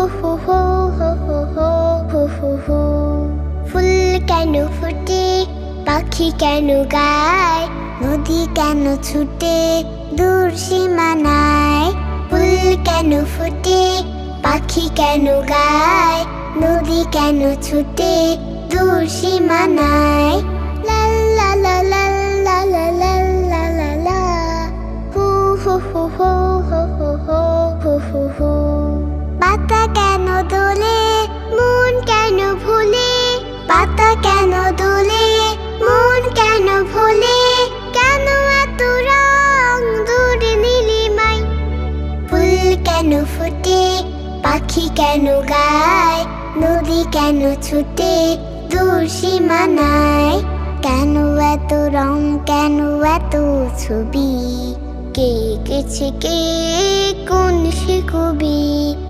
হো হো হো হো হো হো হো হো। ফুল কেন ফোটে, পাখি কেন গায়, নদী কেন ছুটে দূর সীমানায়। ফুল কেন ফোটে, পাখি কেন গায়, নদী কেন ছুটে দূর সীমানায়। লা লা লা লা লা লা লা লা লা লা। হো হো হো হো হো হো হো হো হো হো। পাতা কেন দোলে, মন কেন ভোলে, পাতা কেন দোলে, মন কেন ভোলে, কেন এত রং দূর নীলিমায়। ফুল কেন ফোটে, পাখি কেন গায়, নদী কেন ছুটে দূর সীমানায়। কেন এত রং, কেন এত ছবি, কে এঁকেছে কে, কোন সে কবি।